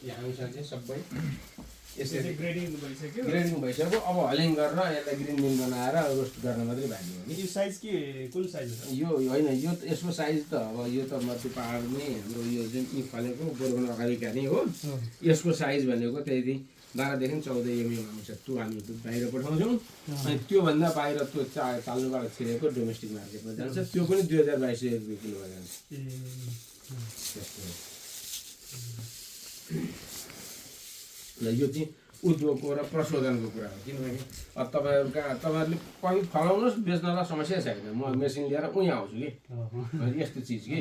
यो हामीसँग चाहिँ सबै यसरी ग्रेडिङ भइसक्यो। ग्रेडिङ भइसक्यो। अब हलिङ गरेर यसलाई ग्रिन बिन बनाएर रोस्ट गर्न मात्रै बाँकी हो कि। यो साइज के कुन साइज हो? यो होइन, यो यसको साइज त अब यो त मध्य पहाडमै हाम्रो यो जुन यी फलेको बोर्बन अगाडिका नै हो। यसको साइज भनेको त्यति 12 देखि 14 mm आउँछ। त्यो हामी बाहिर पठाउँछौँ। अनि त्योभन्दा बाहिर त्यो चाल्नुबाट छिरेको डोमेस्टिक मार्केटमा जान्छ। त्यो पनि 2200 रुपियाँ किलोमा जान्छ। ल यो चाहिँ उद्योगको र प्रशोधनको कुरा हो। किनभने अब तपाईँहरूले पनि फलाउनुहोस्, बेच्नलाई समस्या छैन। म मेसिन लिएर उहीँ आउँछु कि। यस्तो चिज कि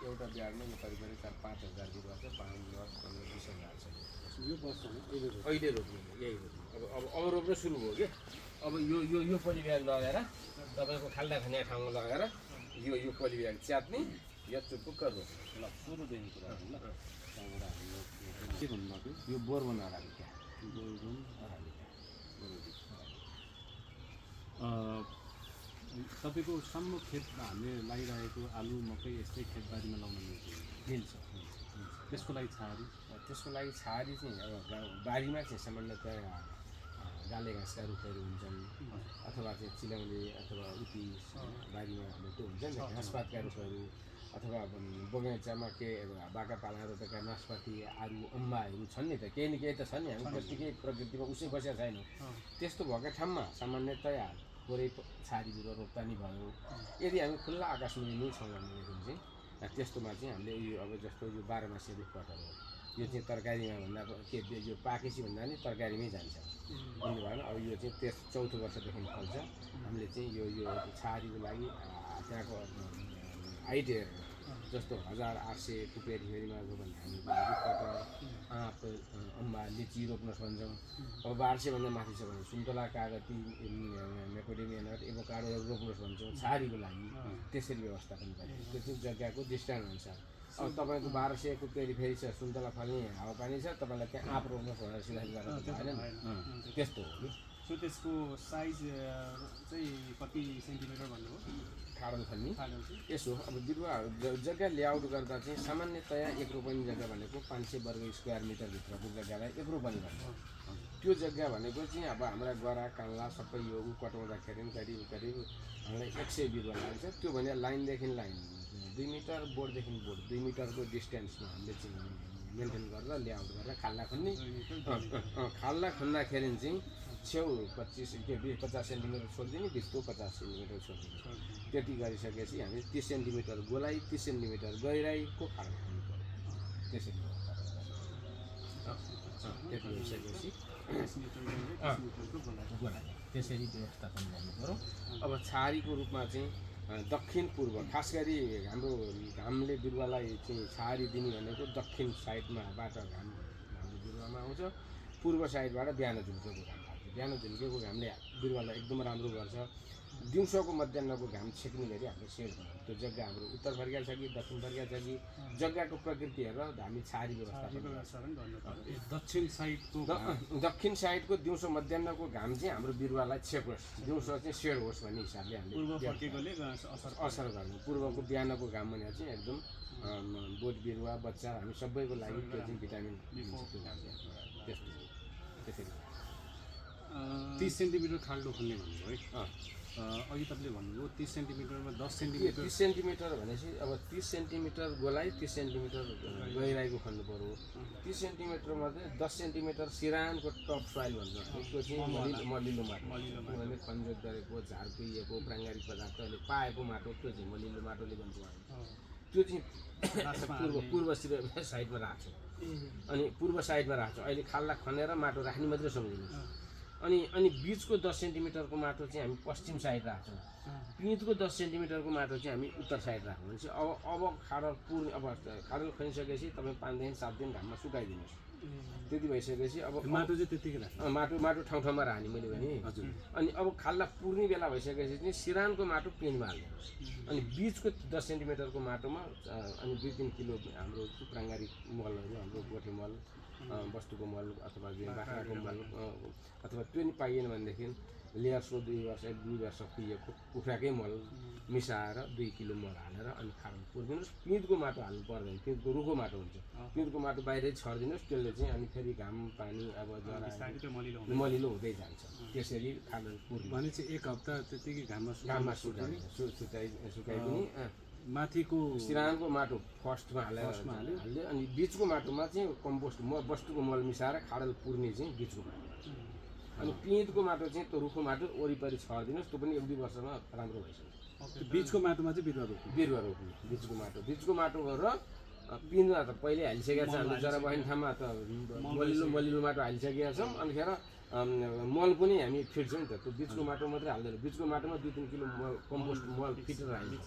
एउटा ब्याडमा यो करिब 4-5 हजार बिरुवा छ। 5-10-15-20 हजार छ। यो वर्ष अहिले रोप्नु यही हो। अब रोप्न सुरु भयो कि। अब यो पोली ब्याग लगाएर तपाईँको खाल्डा खाने ठाउँमा लगाएर यो पोली ब्याग च्यात्ने, यो चुपुक्क रोप्ने। ल सुरुदेखि कुरा ल। त्यहाँबाट हाम्रो के भन्नुभएको यो बोर्बन अराबिका। बोर्बन अराबिका तपाईँको सम्म खेत हामीले लगाइरहेको आलु मकै यस्तै खेतबारीमा लाउन मिल्छ। त्यसको लागि छाहारी चाहिँ अब बारीमा चाहिँ सामान्यतया गाले घाँसका रुखहरू हुन्छन्, अथवा चाहिँ चिलाउने अथवा उति बारीमा त्यो हुन्छ नि घाँसपातका रुखहरू, अथवा बगैँचामा के बाका पाला रोपेका नासपाती आरू अम्बाहरू छन् नि त। केही न केही त छ नि। हामी त्यतिकै प्रकृतिमा उसै बसेका छैनौँ। त्यस्तो भएका ठाउँमा सामान्यतया पुरै छारी बिरुवा रोप्दा नि भयो। यदि हामी खुल्ला आकाशमा नै छौँ भनेदेखि चाहिँ त्यस्तोमा चाहिँ हामीले यो अब जस्तो यो 12 मासे रुखपातहरू हो। यो चाहिँ तरकारीमा भन्दा के यो पाकेपछि भन्दा नि तरकारीमै जान्छ। बुझ्नु भएन? अब यो चाहिँ चौथो वर्षदेखि फल्छ। हामीले चाहिँ यो छारीको लागि त्यहाँको हाइट हेरेर जस्तो 1800 कुपेरीमा गयो भने हामी रुखपात आँप अम्बा लिची रोप्न सक्छौँ। अब 1200भन्दा माथि छ भने सुन्तला कागती मेकोडेमिया नट एभोकाडोहरू रोप्न सक्छौँ छारीको लागि। त्यसरी व्यवस्थापन गरिन्छ। त्यो चाहिँ जग्गाको डिस्टेन्स अनुसार। अब तपाईँको 1200 कुपेरी फेरि छ, सुन्तला फल्ने हावापानी छ, तपाईँलाई त्यहाँ आँप रोप्न सिधै गरेर भएन नि। त्यस्तो हो कि। सो त्यसको साइज चाहिँ कति सेन्टिमिटर भन्नुभयो? खाडल खन्ने यसो अब बिरुवा जग्गा लेआउट गर्दा चाहिँ सामान्यतया एक रोपनी जग्गा भनेको 500 वर्ग स्क्वायर मिटरभित्रको जग्गालाई एक रोपनी भन्छ। त्यो जग्गा भनेको चाहिँ अब हाम्रा गरा कान्ला सबै यो कटाउँदाखेरि करिब हामीलाई 100 बिरुवा लाग्छ। त्यो भने लाइनदेखि लाइन 2 मिटर, बोर्डदेखि बोर्ड 2 मिटरको डिस्टेन्समा हामीले चाहिँ मेन्टेन गरेर लेआउट गरेर खाल्ला खन्ने। खाल्ला खन्दाखेरि चाहिँ छेउ 50 सेन्टिमिटर छोडिदिने, बिचको 50 सेन्टिमिटर छोडिदिने। त्यति गरिसकेपछि हामी 30 सेन्टिमिटर गोलाइ 30 सेन्टिमिटर गहिराइको खाल्ला खन्नु पर्यो। त्यसरी त्यति भइसकेपछि गोलाइ त्यसरी व्यवस्थापन गर्नु पर्यो। अब छारीको रूपमा चाहिँ दक्षिण पूर्व खास गरी हाम्रो घामले बिरुवालाई चाहिँ छारी दिने भनेको दक्षिण साइडमाबाट घाम हाम्रो बिरुवामा आउँछ। पूर्व साइडबाट बिहान झुल्केको घाम लाग्छ। बिहान झुल्केको घामले बिरुवालाई एकदम राम्रो गर्छ। दिउँसोको मध्याहको घाम छेक्ने गरी हामीले सेड गर्छौँ। त्यो जग्गा हाम्रो उत्तर फर्किया छ कि दक्षिण फर्किया छ कि जग्गाको प्रकृति हेरेर हामी छारी व्यवस्थापन गर्छौँ। दक्षिण साइडको दिउँसो मध्याहको घाम चाहिँ हाम्रो बिरुवालाई छेकोस्, दिउँसो चाहिँ सेड होस् भन्ने हिसाबले हामीले असर गर्छौँ। पूर्वको बिहानको घाम भनेर चाहिँ एकदम बोट बिरुवा बच्चा हामी सबैको लागि त्यो चाहिँ भिटामिन दिन्छ त्यो घामले। त्यस्तो त्यसरी 30 सेन्टिमिटर खाल्डो खन्ने भन्नुभयो है। अघि तपाईँले भन्नुभयो 30 सेन्टिमिटरमा 10 सेन्टिमिटर। 30 सेन्टिमिटर भनेपछि अब 30 सेन्टिमिटर गोलाइ 30 सेन्टिमिटर गहिराइको खन्नु पर्यो। 30 सेन्टिमिटरमा चाहिँ 10 सेन्टिमिटर सिरानको टप सोइल भन्छ। त्यो चाहिँ मलिलो माटो। किनभने खनजोत गरेको झार कुहिएको प्राङ्गारिक पदार्थहरूले पाएको माटो त्यो चाहिँ मलिलो माटोले भन्छौँ हामी। त्यो चाहिँ पूर्व साइडमा राख्छौँ। अनि पूर्व साइडमा राख्छौँ। अहिले खाल्ला खनेर माटो राख्ने मात्रै सम्झिनु। अनि बिचको 10 सेन्टिमिटरको माटो चाहिँ हामी पश्चिम साइड राख्छौँ। पिँधको 10 सेन्टिमिटरको माटो चाहिँ हामी उत्तर साइड राख्छौँ। भनेपछि अब खाडल खनिसकेपछि तपाईँ 5 देखि 7 दिन घाममा सुकाइदिनुहोस्। त्यति भइसकेपछि अब माटो चाहिँ त्यतिकै राख्नु माटो ठाउँ ठाउँमा राख्ने मैले भने हजुर अनि अब खाल्डा पुर्ने बेला भइसकेपछि चाहिँ सिरानको माटो पेनमा हाल्ने अनि बिचको 10 सेन्टिमिटरको माटोमा अनि 2-3 किलो हाम्रो प्राङ्गारिक मलहरू हाम्रो गोठे मल वस्तुको मल अथवा बाख्राको मल अथवा त्यो नि पाइएन भनेदेखि लेयर्सको 2 वर्ष कुहिएको कुखुराकै मल मिसाएर 2 किलो मल हालेर अनि खाल्डा पुरिदिनुहोस्। पिँधको माटो हाल्नु पर्दैन, पिँधको रुखो माटो हुन्छ, पिँधको माटो बाहिरै छरिदिनुहोस्। त्यसले चाहिँ अनि फेरि घाम पानी अब जरा मलिलो हुँदै जान्छ। त्यसरी खाल्डा पुर्नु भने चाहिँ 1 हप्ता त्यतिकै घाममा सुकाइदिने माथिको सिरानको माटो फर्स्टमा हाल्यो अनि बिचको माटोमा चाहिँ कम्पोस्ट वस्तुको मल मिसाएर खाडल पुर्ने चाहिँ बिचको माटो अनि पिँधको माटो चाहिँ त्यो रुखो माटो वरिपरि छरिदिनुहोस्। त्यो पनि 1-2 वर्षमा राम्रो भइसक्छ। बिचको माटोमा चाहिँ बिरुवा रोप्नु बिचको माटो र पिँधमा त पहिल्यै हालिसकेका छ हामीले जरा बहिनी ठाउँमा त मलिलो माटो हालिसकेका छौँ। अनिखेर मल पनि हामी फिट्छौँ नि त, त्यो बिचको माटो मात्रै हाल्दैन, बिचको माटोमा 2-3 किलो मल कम्पोस्ट मल फिटेर हाल्छ।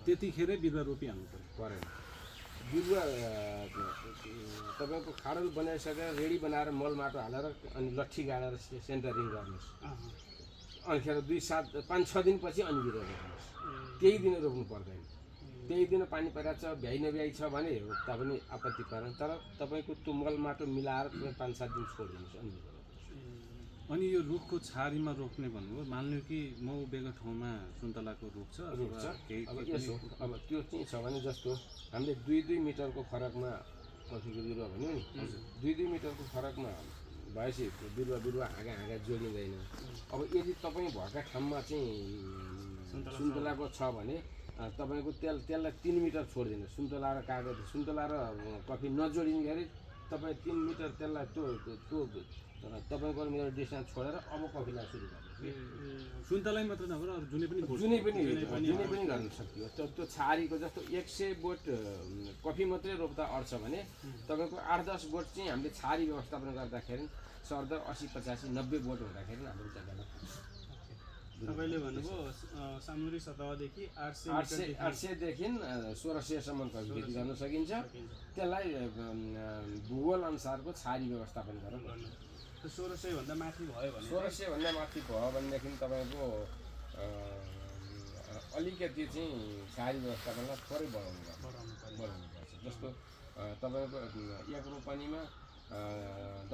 त्यतिखेरै बिरुवा रोपिहाल्नु परेन। बिरुवा तपाईँको खाडल बनाइसकेर रेडी बनाएर मल माटो हालेर अनि लट्ठी गाडेर सेन्टरिङ गर्नुहोस्। अनिखेर 5-6 दिनपछि अनि बिरुवा रोप्नुहोस्। त्यही दिन रोप्नु पर्दैन। त्यही दिन पानी परिरहेको छ भ्याइ नभ्याइ छ भने तापनि आपत्ति परेन, तर तपाईँको त्यो मल माटो मिलाएर 5-7 दिन छोडिदिनुहोस् अनि बिरुवा रोप्नुहोस्। अनि यो रुखको छारीमा रोप्ने भन्नुभयो, मान्नु कि म उभिएको ठाउँमा सुन्तलाको रुख छ अब यसो अब त्यो चाहिँ छ भने जस्तो हामीले 2-2 मिटरको फरकमा कफीको बिरुवा भन्यो नि, 2-2 मिटरको फरकमा भएपछि बिरुवा हाँगा जोडिँदैन। अब यदि तपाईँ भएका ठाउँमा चाहिँ सुन्तलाको छ भने तपाईँको त्यसलाई 3 मिटर छोडिदिनु। सुन्तला र कागज सुन्तला र कफी नजोडिने गरी तपाईँ 3 मिटर त्यसलाई त्यो तपाईँको मेरो डिस्टेन्स छोडेर अब कफीलाई सुरु गर्नु। सुन्तलाई मात्र नभएर अरू जुनै पनि गर्न सकियो। त्यो छारीको जस्तो 100 बोट कफी मात्रै रोप्दा अड्छ भने तपाईँको 8-10 बोट चाहिँ हामीले छारी व्यवस्थापन गर्दाखेरि सरदर 80-85-90 बोट हुँदाखेरि हाम्रो जग्गामा तपाईँले भन्नुभयो सामुद्रिक सतहदेखि 800देखि 1600सम्मको खेती गर्न सकिन्छ। त्यसलाई भूगोल अनुसारको छारी व्यवस्थापन गरेर 1600 भन्दा माथि भयो भने 1600 भन्दा माथि भयो भनेदेखि तपाईँको अलिकति चाहिँ छारी व्यवस्थापनलाई थोरै बढाउनु पर्छ। जस्तो तपाईँको 1 रोपनीमा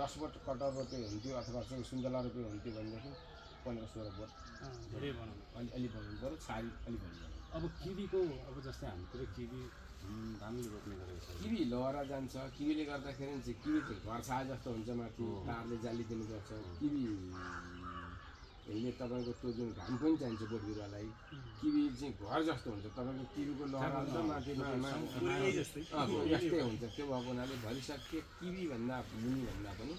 10 बोट कटहर रोपे हुन्थ्यो अथवा चाहिँ सुन्तला रोपे हुन्थ्यो भनेदेखि 15-16 बोट धेरै बनाउनु अलि बनाउनु पऱ्यो, छारी अलि बनाउनु। अब किवीको अब जस्तै हाम्रोतिर किवी धानले रोप्ने गरेको छ। किवी लहरा जान्छ। किवीले गर्दाखेरि चाहिँ किवी चाहिँ घर छाए जस्तो हुन्छ, माथि तारले जाली दिनुपर्छ। किवीले तपाईँको त्यो जुन घाम पनि चाहिन्छ बोट बिरुवालाई, किवी चाहिँ घर जस्तो हुन्छ। तपाईँको किवीको लहरा हुन्छ माथिमा यस्तै हुन्छ। त्यो भएको हुनाले भरिसके किवीभन्दा मुनि भन्दा पनि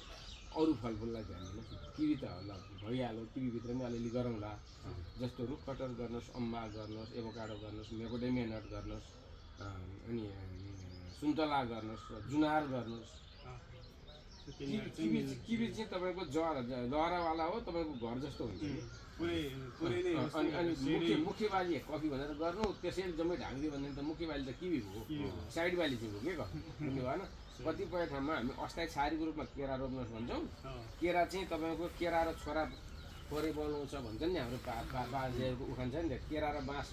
अरू फलफुललाई ध्यान दिनु। किवी त होला भइहाल्यो, किवीभित्र पनि अलिअलि गरौँला। जस्तो रुख कटहर गर्नुहोस्, अम्बा गर्नुहोस्, एभोकाडो गर्नुहोस्, मेकोडेमिया नट गर्नुहोस्, अनि सुन्तला गर्नुहोस्, जुनार गर्नुहोस्। किवी चाहिँ तपाईँको लहरावाला हो, तपाईँको घर जस्तो हुन्छ। अनि मुख्य बाली कफी भनेर गर्नु, त्यसैले जम्मै ढाकिदियो भनेदेखि त मुख्य बाली त किवी भयो, साइड बाली चाहिँ हो के बुझ्नु भएन। कतिपय ठाउँमा हामी अस्थायी छारीको रूपमा केरा रोप्नुहोस् भन्छौँ। केरा चाहिँ तपाईँको केरा र छोरा थोरै बनाउँछ भन्छ नि हाम्रो बाजेहरूको उखान छ नि त, केरा र बाँस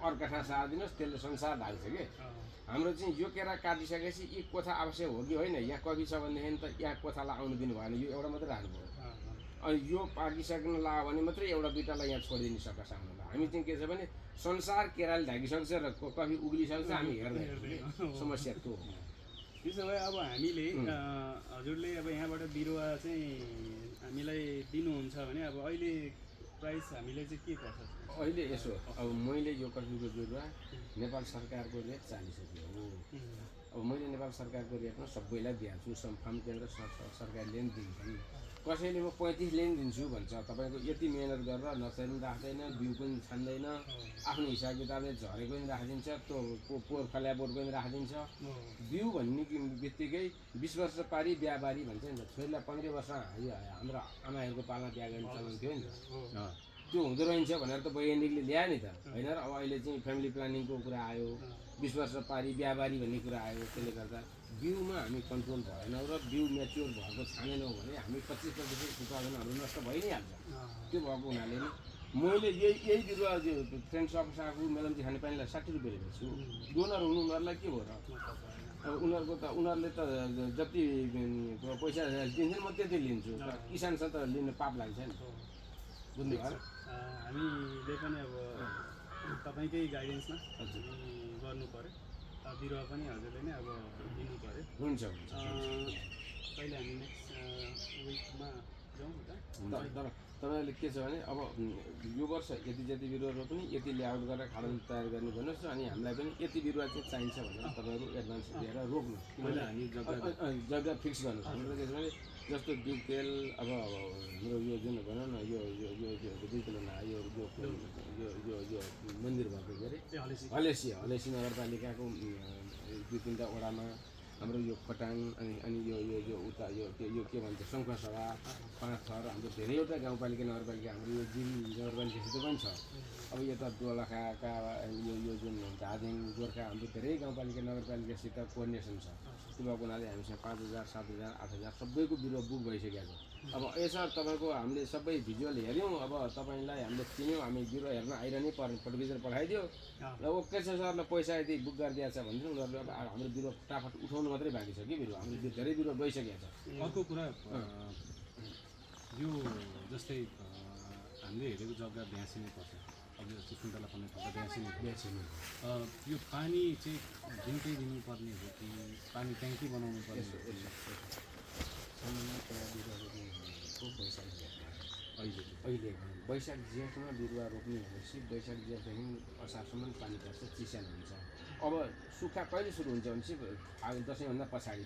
अर्का ठाउँ सारिदिनुहोस् त्यसले संसार ढाल्छ कि। हाम्रो चाहिँ यो केरा काटिसकेपछि यी कोठा आवश्यक हो कि होइन, यहाँ कफी छ भनेदेखि त यहाँ कोठालाई आउनु दिनु भएन, यो एउटा मात्रै राख्नु पऱ्यो। अनि यो पाकिसक्न लाग्यो भने मात्रै एउटा दुईवटालाई यहाँ छोडिदिनु सक्छ आउनुलाई। हामी चाहिँ के छ भने संसार केराले ढाकिसक्छ र कफी उग्लिसक्छ, हामी हेर्दैन। समस्या त्यो हो। त्यसो भए अब हामीले हजुरले अब यहाँबाट बिरुवा चाहिँ हामीलाई दिनुहुन्छ भने अब अहिले प्राइस हामीले चाहिँ के पर्छ? अहिले यसो अब मैले यो कफीको बिरुवा नेपाल सरकारको रेट 40 रुपियाँ हो। अब मैले नेपाल सरकारको रेटमा सबैलाई दिइहाल्छु। फार्म केन्द्र सरकारले पनि दिन्छन्। कसैले म 35 पनि दिन्छु भन्छ। तपाईँको यति मेहनत गरेर नर्सरी पनि राख्दैन, बिउ पनि छान्दैन, आफ्नो हिसाब किताबले झरेको पनि राखिदिन्छ, त्यो पोहोर फल्या बोट पनि राखिदिन्छ। बिउ भन्ने बित्तिकै 20 वर्ष पारी बिहाबारी भन्छ नि त। छोरीलाई 15 वर्ष हाम्रो आमाहरूको पालमा बिहा गर्ने चलन थियो नि त। त्यो हुँदो रहन्छ भनेर त वैज्ञानिकले ल्यायो नि त होइन र। अब अहिले चाहिँ फ्यामिली प्लानिङको कुरा आयो, 20 वर्ष पारी बिहाबारी भन्ने कुरा आयो। त्यसले गर्दा बिउमा हामी कन्ट्रोल भएनौँ र बिउ म्याच्योर भएको छानेनौँ भने हामी 25% उत्पादनहरू नष्ट भइ नै हाल्छ। त्यो भएको हुनाले नि मैले यही बिरुवा फ्रेन्ड्स अफ सागु मेलम्ची खानेपानीलाई 60 रुपियाँले बेच्छु। डोनर हुनु उनीहरूलाई के भयो र? अब उनीहरूले त जति पैसा दिन्छन् म त्यति लिन्छु। किसानसँग त लिन पाप लाग्छ नि, बुझ्नु भयो? हामीले पनि अब तपाईँकै गाइडेन्समा गर्नु पऱ्यो। बिरुवा पनि हजुरले नै अब दिनु पऱ्यो। हुन्छ कहिले हामी नेक्स्ट विकमा जाउँ त। तपाईँहरूले के छ भने अब यो वर्ष यति बिरुवा रोप्ने, यति लेआउट गरेर खाडल तयार गर्ने भन्नुहोस् न। अनि हामीलाई पनि यति बिरुवा चाहिँ चाहिन्छ भनेर तपाईँहरू एडभान्स दिएर रोप्नु। पहिला हामी जग्गा फिक्स गर्नुहोस्। हाम्रो के छ भने जस्तो दुध तेल अब हाम्रो यो जुन भनौँ न यो 2 किलो यो मन्दिर भएको के अरे हलेसी नगरपालिकाको 2-3 वडामा हाम्रो यो खोटाङ अनि यो उता यो के भन्छ शङ्खसभा 5 थर हाम्रो धेरैवटा गाउँपालिका नगरपालिका हाम्रो यो जिरी नगरपालिकासित पनि छ। अब यता दोलखाका यो जुन धादिङ गोर्खा हाम्रो धेरै गाउँपालिका नगरपालिकासित कोअर्डिनेसन छ। त्यो भएको हुनाले हामीसँग 5,000 7,000 8,000 सबैको बिरुवा बुक भइसकेको छ। अब यसमा तपाईँको हामीले सबै भिजुअल हेऱ्यौँ। अब तपाईँलाई हामीले चिन्यौँ, हामी बिरुवा हेर्न आइरहने फोटोभिजन पठाइदियो र ओके छ सरलाई पैसा यदि बुक गरिदिएको छ भने उनीहरूले अब हाम्रो बिरुवा फटाफट उठाउनु मात्रै बाँकी छ कि बिरुवा हाम्रो धेरै बिरुवा गइसकेको छ। अर्को कुरा यो जस्तै हामीले हेरेको जग्गा भ्यासिनै पर्छ। अब जस्तो सुन्तला फल्ने ठाउँमा भ्यासिनै यो पानी चाहिँ दिनकै दिनुपर्ने हो कि पानी ट्याङ्की बनाउनु पर्ने हो? अहिले वैशाख जेठमा बिरुवा रोप्ने भनेपछि वैशाख जेठदेखि असारसम्म पानी पर्छ, चिस्यान हुन्छ। अब सुक्खा कहिले सुरु हुन्छ भनेपछि दसैँभन्दा पछाडि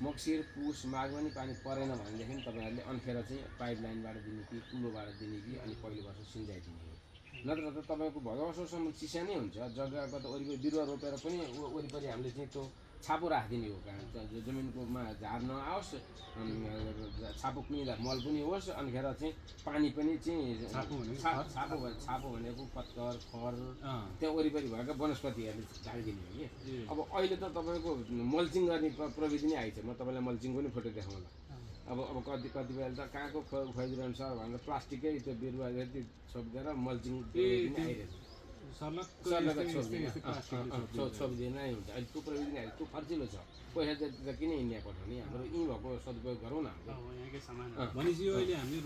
मक्सिर पुस माघमा नि पानी परेन भनेदेखि तपाईँहरूले अन्खेर चाहिँ पाइप लाइनबाट दिने कि कुलोबाट दिने कि अनि पहिलो वर्ष सिँचाइ दिने हो। नत्र त तपाईँको भदौसम्म चिस्या नै हुन्छ। जग्गाको त वरिपरि बिरुवा रोपेर पनि वरिपरि हामीले चाहिँ त्यो छापो राखिदिने हो। कहाँ जमिनकोमा झार नआओस्, छापो कुहिँदा मल पनि होस्, अनिखेर चाहिँ पानी पनि चाहिँ छापो भनेको पत्कर खर त्यहाँ वरिपरि भएका वनस्पतिहरूले झारिदिने हो कि। अब अहिले त तपाईँको मल्चिङ गर्ने प्रविधि नै आइछ। म तपाईँलाई मल्चिङको नि फोटो देखाउँला। अब कतिपय त कहाँको खुवाइदिरहन्छ भनेर प्लास्टिकै त्यो बिरुवा जति छोपिदिएर मल्चिङ आइरहेछ। छोपिदिएन नै हुन्छ। अहिले त्यो प्रविधि नै त्यो खर्चिलो छ। पैसा जति त किन इन्डिया पठाउने? हाम्रो यहीँ भएको सदुपयोग गरौँ न। भनेपछि यो अहिले हामीले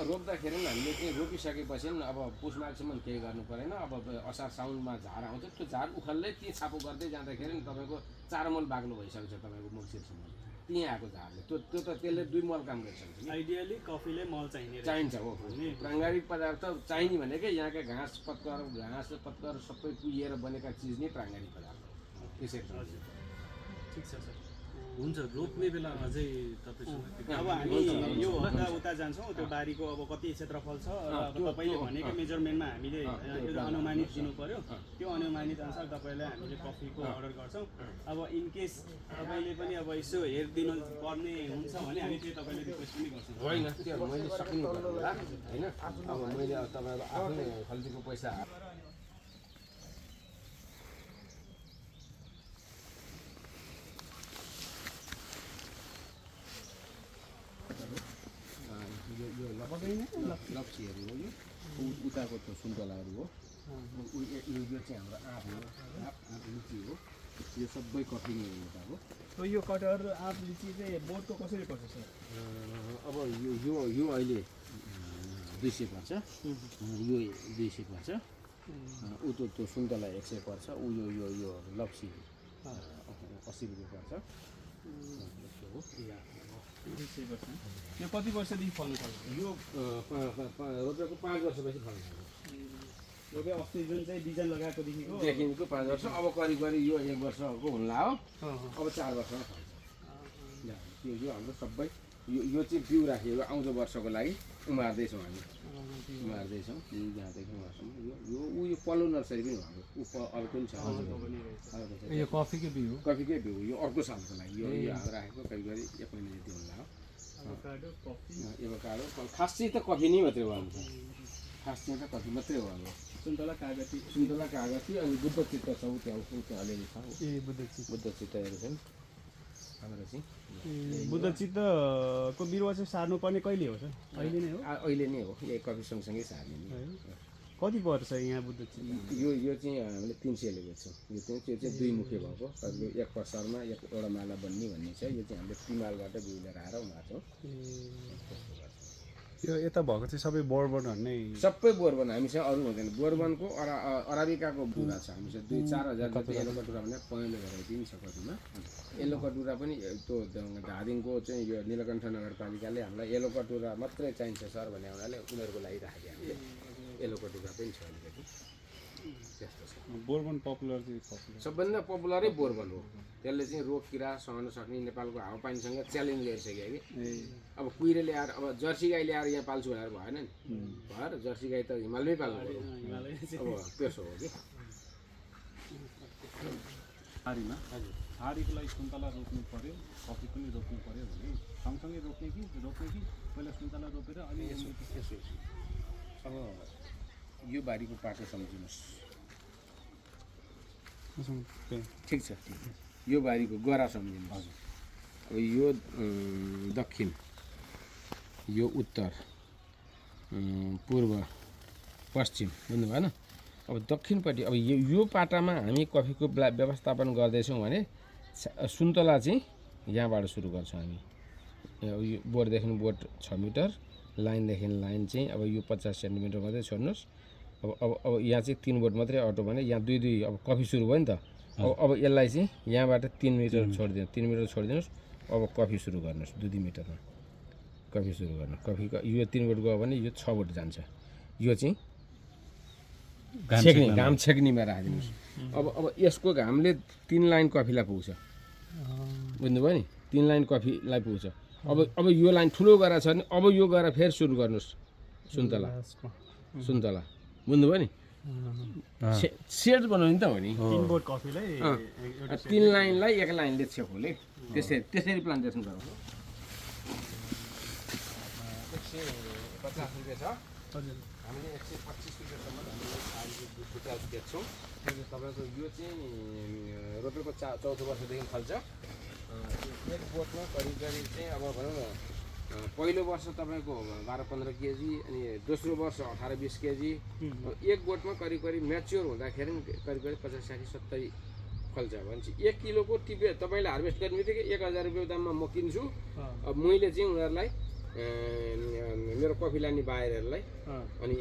रोप्दाखेरि हामीले चाहिँ रोपिसकेपछि अब पुस माघसम्म केही गर्नु परेन। अब असार साउनमा झार आउँछ, त्यो झार उखाल्दै ती छापो गर्दै जाँदाखेरि तपाईँको 4 मल बाक्लो भइसक्छ तपाईँको मक्सिरसम्म। त्यहीँ आएको झारले त्यो त त्यसले 2 मल काम गरिसक्छ। आइडियली कफीले मल चाहिन्छ हो। प्राङ्गारिक पदार्थ चाहिने भनेकै यहाँका घाँस पत्कर सबै कुहिएर बनेका चिज नै प्राङ्गारिक पदार्थ त्यसै ठिक छ सर। हुन्छ। रोप्ने बेला अझै तपाईँसँग अब हामी यो उता जान्छौँ, त्यो बारीको अब कति क्षेत्रफल छ अब तपाईँले भनेको मेजरमेन्टमा हामीले एउटा अनुमानित दिनु पऱ्यो। त्यो अनुमानित अनुसार तपाईँलाई हामीले कफीको अर्डर गर्छौँ। अब इनकेस तपाईँले पनि अब यसो हेरिदिनु पर्ने हुन्छ भने हामी त्यो तपाईँले रिक्वेस्ट पनि गर्छौँ। होइन त्यो मैले सकिनु होला होइन। अब मैले तपाईँको आफ्नै खल्तीको पैसा लप्सीहरू हो। यो उताको त सुन्तलाहरू हो। यो चाहिँ हाम्रो आँप हो। आँप लिची हो। यो सबै कफी नै हो। तो यो कटहर आँप लिची चाहिँ बोटको कसरी पर्छ सर? अब यो अहिले 200 पर्छ। यो 200 पर्छ। उतो त्यो सुन्तला 100 पर्छ। यो लप्सी 80 रुपियाँ पर्छ। यो कति वर्षदेखि फल्नु पर्छ? यो रोपेको 5 वर्षपछि फल्नु पर्छ। रोपे अस्ति जुन चाहिँ बिजन लगाएकोदेखिको 5 वर्ष। अब करिब यो 1 वर्षको हुन्ला हो। अब 4 वर्षमा फल्छ। यो हाम्रो सबै यो चाहिँ बिउ राखेको आउँदो वर्षको लागि उमार्दैछौँ हामी। उमार्दैछौँ यहाँदेखि उहाँसम्म। यो पल्लो नर्सरी पनि हो हाम्रो। अर्को पनि छ। यो कफीकै बिउ यो अर्को सालको लागि यो राखेको करिब 1 महिना जति होला हो। एभोकाडो कफी एभोकाडो खास चाहिँ त कफी नै मात्रै हो हाम्रो खास चाहिँ त कफी मात्रै हो हाम्रो सुन्तला कागती कागती अनि बुद्ध चित्त छ त्यहाँ अलिअलि छ ए बुद्ध चित्तहरू छन् हाम्रो चाहिँ बुद्ध चित्तको बिरुवा चाहिँ सार्नुपर्ने कहिले हो सर अहिले नै हो अहिले नै हो यही कफी सँगसँगै सार्ने नि कति पर्छ यहाँ बुद्ध चित्त यो चाहिँ हामीले 300 ले बेच्छौँ त्यो चाहिँ दुई मुखे भएको यो एक पसरमा एउटा माला बन्ने भन्ने छ यो चाहिँ हामीले पिमालबाट बिउ लिएर आएर उमार्छौँ यो यता भएको चाहिँ सबै बोर्बनहरू नै सबै बोर्बन हामीसँग अरू हुँदैन बोर्बनको अराबिकाको बुरा छ हामीसँग 2-4 हजार जति येलो कटुरा भने पहेँलो भेराइटी पनि छ कतिमा येलो कटुरा पनि त्यो धादिङको चाहिँ यो नीलकण्ठ नगरपालिकाले हामीलाई येलो कटुरा मात्रै चाहिन्छ सर भन्ने हुनाले उनीहरूको लागि राखेको हामीले येलो कटुरा पनि छ अलिकति त्यस्तो छ बोर्बन पपुलर चाहिँ पपुलर सबभन्दा पपुलरै बोर्बन हो त्यसले चाहिँ रोग किरा सहन सक्ने नेपालको हावापानीसँग च्यालेन्ज गरिसक्यो कि अब कुहिरे ल्याएर अब जर्सी गाई ल्याएर यहाँ पाल्छु भनेर भएन नि भएर जर्सी गाई त हिमालमै पाल्नु पऱ्यो अब त्यसो हो कि हारीमा हजुर हारीको लागि सुन्तला रोप्नु पऱ्यो कफी पनि रोप्नु पऱ्यो भने सँगसँगै रोप्ने कि पहिला सुन्तला रोपेर अनि यसो अब यो बारीको पाटो सम्झिनुहोस् ठिक छ यो बारीको गरा सम्झिनुहोस् अब यो दक्षिण यो उत्तर पूर्व पश्चिम बुझ्नु भएन अब दक्षिणपट्टि अब यो पाटामा हामी कफीको व्यवस्थापन गर्दैछौँ भने सुन्तला चाहिँ यहाँबाट सुरु गर्छौँ हामी अब यो बोर्डदेखि बोर्ड 6 मिटर लाइनदेखि लाइन चाहिँ अब यो 50 सेन्टिमिटर मात्रै छोड्नुहोस् अब यहाँ चाहिँ 3 बोर्ड मात्रै अटो भने यहाँ 2 अब कफी सुरु भयो नि त अब यसलाई चाहिँ यहाँबाट 3 मिटर छोडिदिनु 3 मिटर छोडिदिनुहोस् अब कफी सुरु गर्नुहोस् 2 मिटरमा कफी सुरु गर्नु कफीको यो 3 बोर्ड गयो भने यो 6 बोर्ड जान्छ यो चाहिँ छेक्ने घाम छेक्नेमा राखिदिनुहोस् अब यसको घामले 3 लाइन कफीलाई पुग्छ बुझ्नुभयो नि 3 लाइन कफीलाई पुग्छ अब यो लाइन ठुलो गरेर छ भने अब यो गरेर फेरि सुरु गर्नुहोस् सुन्तला बुझ्नुभयो नि सेट बनाउने त हो नि 3 बोर्ड कफीलाई 3 लाइनलाई एक लाइनले छेकोले त्यसरी प्लान्टेसन गरौँ 150 रुपियाँ छ हजुर हामीले 125 रुपियाँसम्म हामीले बुट्टा बेच्छौँ तपाईँको यो चाहिँ रोपेको 14 वर्षदेखि फल्छ एक बोटमा करिब चाहिँ अब भनौँ न पहिलो वर्ष तपाईँको 12-15 केजी अनि दोस्रो वर्ष 18-20 केजी एक बोटमा करिब म्याच्योर हुँदाखेरि करिब 50-60-70 फल्छ भनेपछि 1 किलोको टिपे तपाईँले हार्भेस्ट गर्ने बित्तिकै 1000 रुपियाँ दाममा म किन्छु अब मैले चाहिँ उनीहरूलाई मेरो कफी लाने बाहिरहरूलाई अनि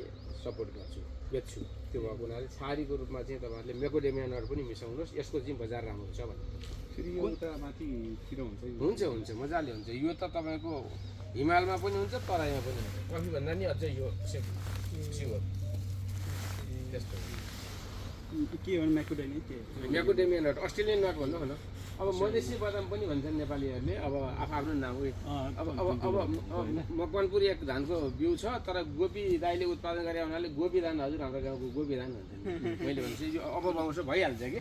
सपोर्ट गर्छु बेच्छु त्यो भएको हुनाले छारीको रूपमा चाहिँ तपाईँहरूले मेकोडेमियानहरू पनि मिसाउनुहोस् यसको चाहिँ बजार राम्रो छ भन्ने फेरि यो उता माथितिर हुन्छ मजाले हुन्छ यो त तपाईँको हिमालमा पनि हुन्छ तराईमा पनि हुन्छ कफी भन्दा नि अझै यो सिवर त्यस्तो के हो म्याकोडेमियानहरू अस्ट्रेलियन नट भन्नु भन अब मधेसी बदाम पनि भन्छन् नेपालीहरूले अब आफ्नो नाम उयो अब मकवानपुर एक धानको बिउ छ तर गोपी दाइले उत्पादन गरे हुनाले गोपी धान हजुर हाम्रो गाउँको गोपी धान भन्छ मैले भनेपछि यो अब पाउँछ भइहाल्छ कि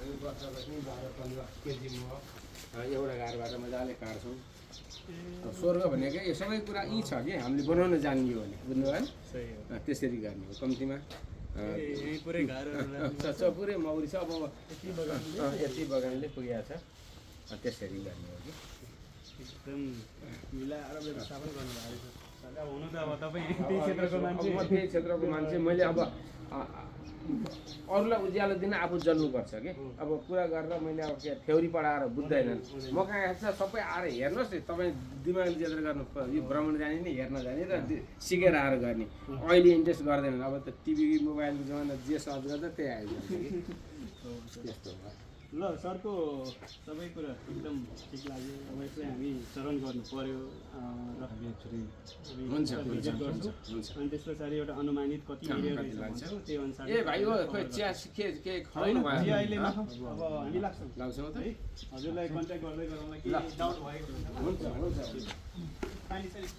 12-15 केजी एउटा घरबाट मजाले काट्छौँ स्वर्ग भनेको यो सबै कुरा यी छ कि हामीले बनाउन जानियो भने बुझ्नुभयो त्यसरी गर्ने हो कम्तीमा पुरै मौरी छ अब यति बगानले पुगेको छ त्यसरी गर्ने हो कि एकदम मिलाएर व्यवस्थापन गर्नुभएको छ अब हुनु त अब तपाईँ त्यही क्षेत्रको मान्छे म त्यही क्षेत्रको मान्छे मैले अब अरूलाई उज्यालो दिन आफू जल्नुपर्छ कि अब कुरा गरेर मैले अब के थ्योरी पढाएर बुझ्दैनन् म कहाँ आएको छ सबै आएर हेर्नुहोस् न तपाईँ दिमागले जेत्र गर्नु यो भ्रमण जाने नि हेर्न जाने र सिकेर आएर गर्ने अहिले इन्ट्रेस्ट गर्दैनन् अब त टिभी मोबाइलको जमाना जे सर्च गर्दा त्यही आइदिन्छ कि त्यस्तो हो ल सरको सबै कुरा एकदम ठिक लाग्यो अब यसलाई हामी चरण गर्नु पर्यो हुन्छ अनि त्यस पछाडि एउटा अनुमानित कति एरिया रहेछ त्यो अनुसार ए भाइ हो खोइ चिया के खुवाउनु भयो अहिले अब हामी लाग्छौँ त है हजुरलाई कन्ट्याक्ट गर्दै गरौँला कि डाउट भयो हुन्छ पानी चाहिँ